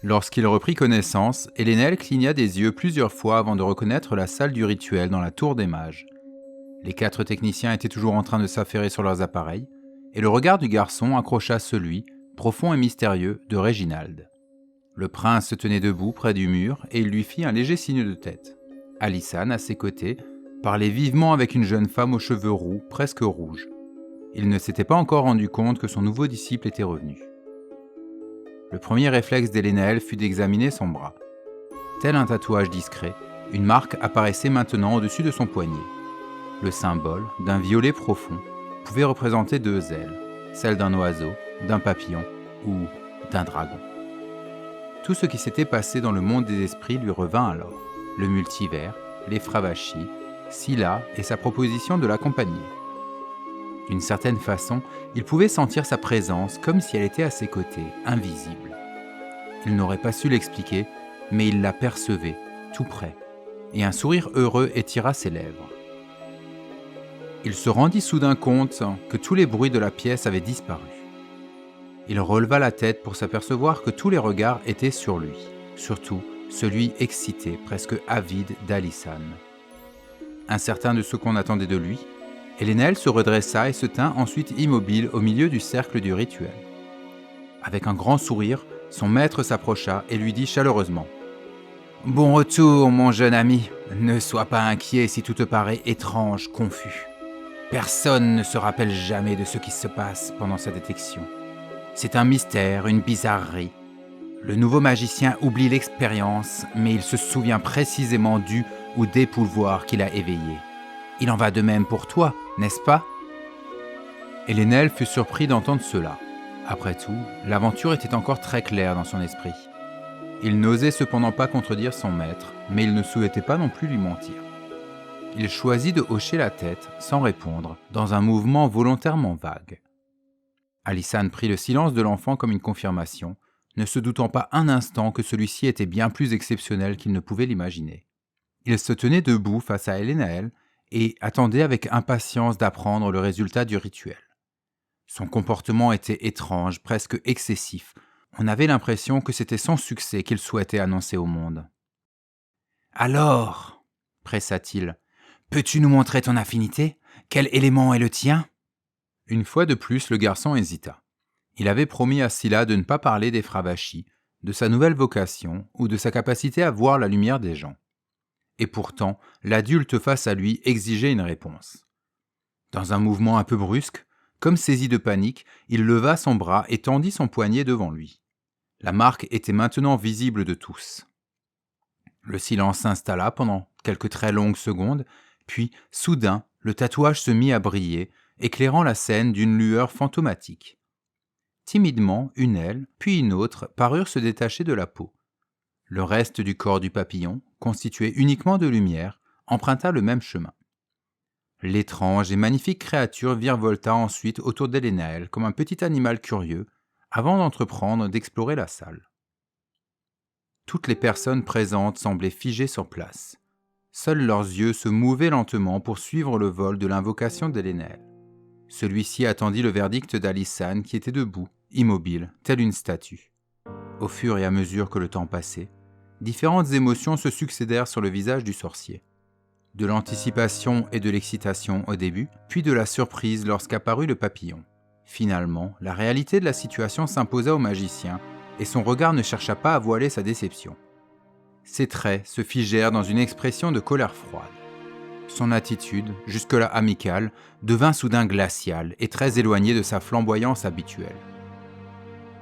Lorsqu'il reprit connaissance, Elénel cligna des yeux plusieurs fois avant de reconnaître la salle du rituel dans la tour des mages. Les 4 techniciens étaient toujours en train de s'affairer sur leurs appareils, et le regard du garçon accrocha celui, profond et mystérieux, de Réginald. Le prince se tenait debout près du mur et il lui fit un léger signe de tête. Alysanne, à ses côtés, parlait vivement avec une jeune femme aux cheveux roux, presque rouges. Il ne s'était pas encore rendu compte que son nouveau disciple était revenu. Le premier réflexe d'Elénel fut d'examiner son bras. Tel un tatouage discret, une marque apparaissait maintenant au-dessus de son poignet. Le symbole, d'un violet profond, pouvait représenter 2 ailes, celle d'un oiseau, d'un papillon ou d'un dragon. Tout ce qui s'était passé dans le monde des esprits lui revint alors. Le multivers, les Fravachis, Scylla et sa proposition de l'accompagner. D'une certaine façon, il pouvait sentir sa présence comme si elle était à ses côtés, invisible. Il n'aurait pas su l'expliquer, mais il la percevait, tout près, et un sourire heureux étira ses lèvres. Il se rendit soudain compte que tous les bruits de la pièce avaient disparu. Il releva la tête pour s'apercevoir que tous les regards étaient sur lui, surtout celui excité, presque avide d'Alysanne. Incertain de ce qu'on attendait de lui, Elénel se redressa et se tint ensuite immobile au milieu du cercle du rituel. Avec un grand sourire, son maître s'approcha et lui dit chaleureusement « Bon retour, mon jeune ami. Ne sois pas inquiet si tout te paraît étrange, confus. Personne ne se rappelle jamais de ce qui se passe pendant sa détection. C'est un mystère, une bizarrerie. Le nouveau magicien oublie l'expérience, mais il se souvient précisément du ou des pouvoirs qu'il a éveillés. Il en va de même pour toi, n'est-ce pas ?» Elénel fut surpris d'entendre cela. Après tout, l'aventure était encore très claire dans son esprit. Il n'osait cependant pas contredire son maître, mais il ne souhaitait pas non plus lui mentir. Il choisit de hocher la tête, sans répondre, dans un mouvement volontairement vague. Alysanne prit le silence de l'enfant comme une confirmation, ne se doutant pas un instant que celui-ci était bien plus exceptionnel qu'il ne pouvait l'imaginer. Il se tenait debout face à Elénaël et attendait avec impatience d'apprendre le résultat du rituel. Son comportement était étrange, presque excessif. On avait l'impression que c'était son succès qu'il souhaitait annoncer au monde. « Alors, pressa-t-il, peux-tu nous montrer ton affinité ? Quel élément est le tien ?» Une fois de plus, le garçon hésita. Il avait promis à Scylla de ne pas parler des Fravachis, de sa nouvelle vocation ou de sa capacité à voir la lumière des gens. Et pourtant, l'adulte face à lui exigeait une réponse. Dans un mouvement un peu brusque, comme saisi de panique, il leva son bras et tendit son poignet devant lui. La marque était maintenant visible de tous. Le silence s'installa pendant quelques très longues secondes, puis, soudain, le tatouage se mit à briller, éclairant la scène d'une lueur fantomatique. Timidement, une aile, puis une autre, parurent se détacher de la peau. Le reste du corps du papillon, constitué uniquement de lumière, emprunta le même chemin. L'étrange et magnifique créature virevolta ensuite autour d'Elénaël comme un petit animal curieux, avant d'entreprendre d'explorer la salle. Toutes les personnes présentes semblaient figées sur place. Seuls leurs yeux se mouvaient lentement pour suivre le vol de l'invocation d'Elénaël. Celui-ci attendit le verdict d'Alysanne qui était debout, immobile, telle une statue. Au fur et à mesure que le temps passait, différentes émotions se succédèrent sur le visage du sorcier. De l'anticipation et de l'excitation au début, puis de la surprise lorsqu'apparut le papillon. Finalement, la réalité de la situation s'imposa au magicien et son regard ne chercha pas à voiler sa déception. Ses traits se figèrent dans une expression de colère froide. Son attitude, jusque-là amicale, devint soudain glaciale et très éloignée de sa flamboyance habituelle.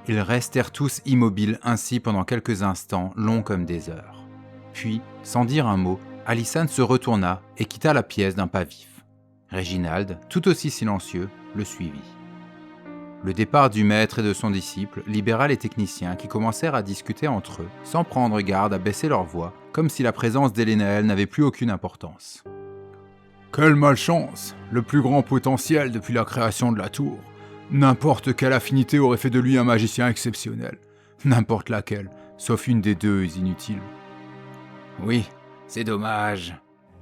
Ils restèrent tous immobiles ainsi pendant quelques instants, longs comme des heures. Puis, sans dire un mot, Alysanne se retourna et quitta la pièce d'un pas vif. Réginald, tout aussi silencieux, le suivit. Le départ du maître et de son disciple libéra les techniciens qui commencèrent à discuter entre eux, sans prendre garde à baisser leur voix, comme si la présence d'Elénaël n'avait plus aucune importance. « Quelle malchance! Le plus grand potentiel depuis la création de la tour. N'importe quelle affinité aurait fait de lui un magicien exceptionnel. N'importe laquelle, sauf une des deux inutile. » Oui, c'est dommage.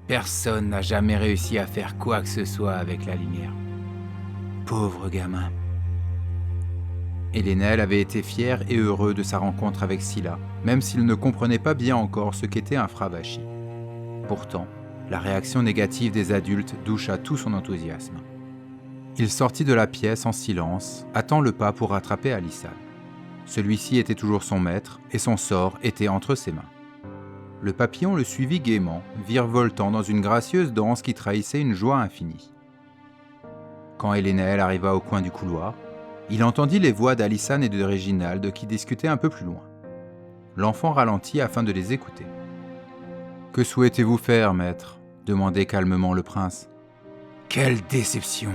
Personne n'a jamais réussi à faire quoi que ce soit avec la lumière. Pauvre gamin. Elénel avait été fier et heureux de sa rencontre avec Scylla, même s'il ne comprenait pas bien encore ce qu'était un Fravashi. Pourtant, la réaction négative des adultes doucha tout son enthousiasme. Il sortit de la pièce en silence, hâtant le pas pour rattraper Alysanne. Celui-ci était toujours son maître et son sort était entre ses mains. Le papillon le suivit gaiement, virevoltant dans une gracieuse danse qui trahissait une joie infinie. Quand Elénel arriva au coin du couloir, il entendit les voix d'Alysanne et de Réginald qui discutaient un peu plus loin. L'enfant ralentit afin de les écouter. « Que souhaitez-vous faire, maître » demandait calmement le prince. « Quelle déception !»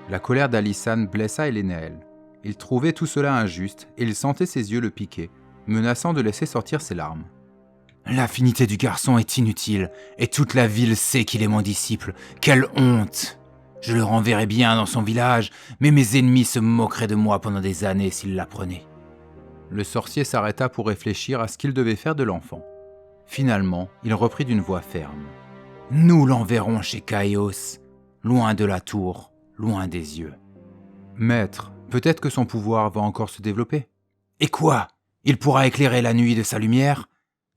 La colère d'Alysanne blessa Elénel. Il trouvait tout cela injuste et il sentait ses yeux le piquer, menaçant de laisser sortir ses larmes. « L'affinité du garçon est inutile, et toute la ville sait qu'il est mon disciple. Quelle honte ! Je le renverrai bien dans son village, mais mes ennemis se moqueraient de moi pendant des années s'ils l'apprenaient. » Le sorcier s'arrêta pour réfléchir à ce qu'il devait faire de l'enfant. Finalement, il reprit d'une voix ferme. « Nous l'enverrons chez Chaos, loin de la tour, loin des yeux. »« Maître, peut-être que son pouvoir va encore se développer. »« Et quoi ? Il pourra éclairer la nuit de sa lumière ?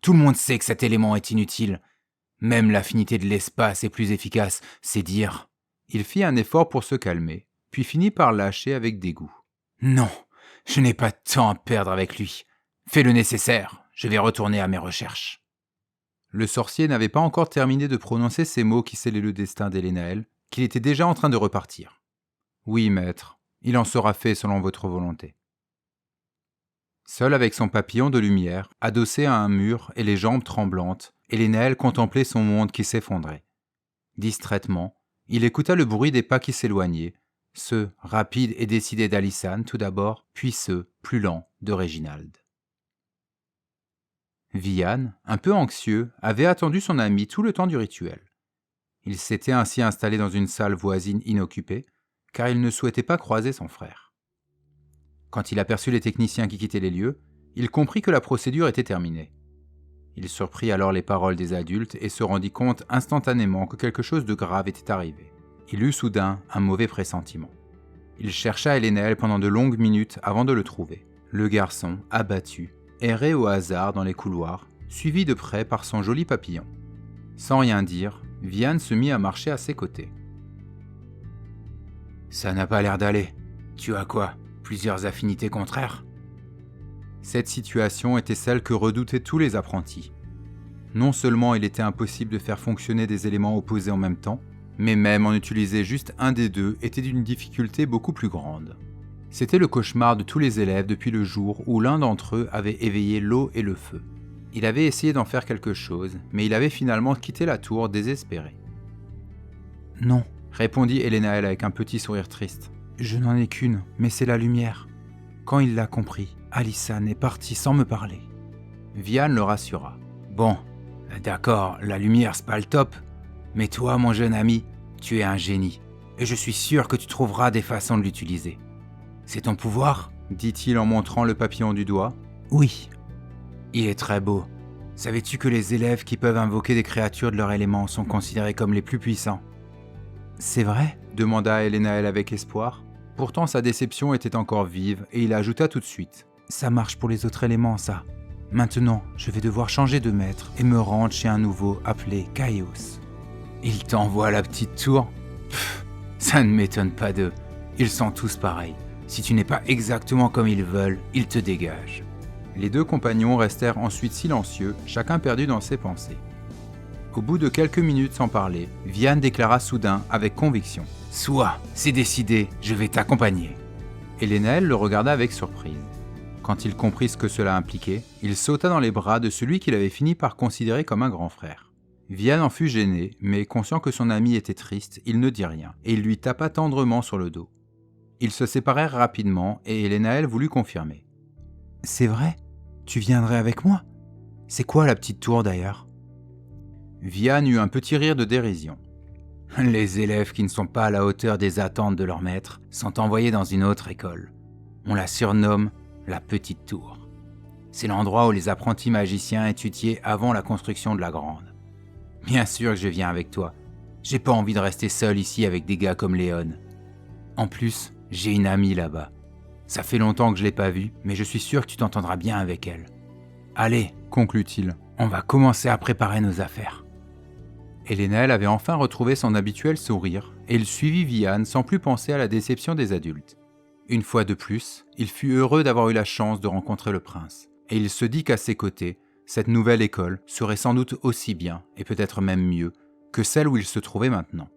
Tout le monde sait que cet élément est inutile. Même l'affinité de l'espace est plus efficace, c'est dire. » Il fit un effort pour se calmer, puis finit par lâcher avec dégoût. « Non, je n'ai pas de temps à perdre avec lui. Fais le nécessaire, je vais retourner à mes recherches. » Le sorcier n'avait pas encore terminé de prononcer ces mots qui scellaient le destin d'Elénaël, qu'il était déjà en train de repartir. « Oui, maître, il en sera fait selon votre volonté. » Seul avec son papillon de lumière, adossé à un mur et les jambes tremblantes, Elénaël contemplait son monde qui s'effondrait. Distraitement, il écouta le bruit des pas qui s'éloignaient, ceux rapides et décidés d'Alysanne tout d'abord, puis ceux, plus lents, de Réginald. Viane, un peu anxieux, avait attendu son ami tout le temps du rituel. Il s'était ainsi installé dans une salle voisine inoccupée, car il ne souhaitait pas croiser son frère. Quand il aperçut les techniciens qui quittaient les lieux, il comprit que la procédure était terminée. Il surprit alors les paroles des adultes et se rendit compte instantanément que quelque chose de grave était arrivé. Il eut soudain un mauvais pressentiment. Il chercha Elénaël pendant de longues minutes avant de le trouver. Le garçon, abattu, errait au hasard dans les couloirs, suivi de près par son joli papillon. Sans rien dire, Viane se mit à marcher à ses côtés. « Ça n'a pas l'air d'aller. Tu as quoi ? Plusieurs affinités contraires ?» Cette situation était celle que redoutaient tous les apprentis. Non seulement il était impossible de faire fonctionner des éléments opposés en même temps, mais même en utiliser juste un des deux était d'une difficulté beaucoup plus grande. C'était le cauchemar de tous les élèves depuis le jour où l'un d'entre eux avait éveillé l'eau et le feu. Il avait essayé d'en faire quelque chose, mais il avait finalement quitté la tour désespéré. « Non, » répondit Elénaël avec un petit sourire triste. « Je n'en ai qu'une, mais c'est la lumière. » Quand il l'a compris, Alysanne est partie sans me parler. Viane le rassura. « Bon, d'accord, la lumière c'est pas le top, mais toi, mon jeune ami, tu es un génie, et je suis sûr que tu trouveras des façons de l'utiliser. » « C'est ton pouvoir ?» dit-il en montrant le papillon du doigt. « Oui. »« Il est très beau. Savais-tu que les élèves qui peuvent invoquer des créatures de leur élément sont considérés comme les plus puissants ?»« C'est vrai ?» demanda Elénaël avec espoir. Pourtant sa déception était encore vive et il ajouta tout de suite. « Ça marche pour les autres éléments, ça. Maintenant, je vais devoir changer de maître et me rendre chez un nouveau appelé Chaos. »« Il t'envoie à la petite tour ? Pfff, ça ne m'étonne pas d'eux. Ils sont tous pareils. Si tu n'es pas exactement comme ils veulent, ils te dégagent. » Les deux compagnons restèrent ensuite silencieux, chacun perdu dans ses pensées. Au bout de quelques minutes sans parler, Viane déclara soudain avec conviction. « Soit, c'est décidé, je vais t'accompagner. » Elénaël le regarda avec surprise. Quand il comprit ce que cela impliquait, il sauta dans les bras de celui qu'il avait fini par considérer comme un grand frère. Viane en fut gêné, mais conscient que son ami était triste, il ne dit rien, et il lui tapa tendrement sur le dos. Ils se séparèrent rapidement et Elénaël voulut confirmer. « C'est vrai ? Tu viendrais avec moi ? C'est quoi la petite tour d'ailleurs ?» Viane eut un petit rire de dérision. « Les élèves qui ne sont pas à la hauteur des attentes de leur maître sont envoyés dans une autre école. On la surnomme la Petite Tour. C'est l'endroit où les apprentis magiciens étudiaient avant la construction de la Grande. Bien sûr que je viens avec toi. J'ai pas envie de rester seul ici avec des gars comme Léon. En plus, j'ai une amie là-bas. Ça fait longtemps que je l'ai pas vue, mais je suis sûr que tu t'entendras bien avec elle. Allez, conclut-il, on va commencer à préparer nos affaires. Elenel avait enfin retrouvé son habituel sourire et il suivit Vian sans plus penser à la déception des adultes. Une fois de plus, il fut heureux d'avoir eu la chance de rencontrer le prince, et il se dit qu'à ses côtés, cette nouvelle école serait sans doute aussi bien, et peut-être même mieux, que celle où il se trouvait maintenant.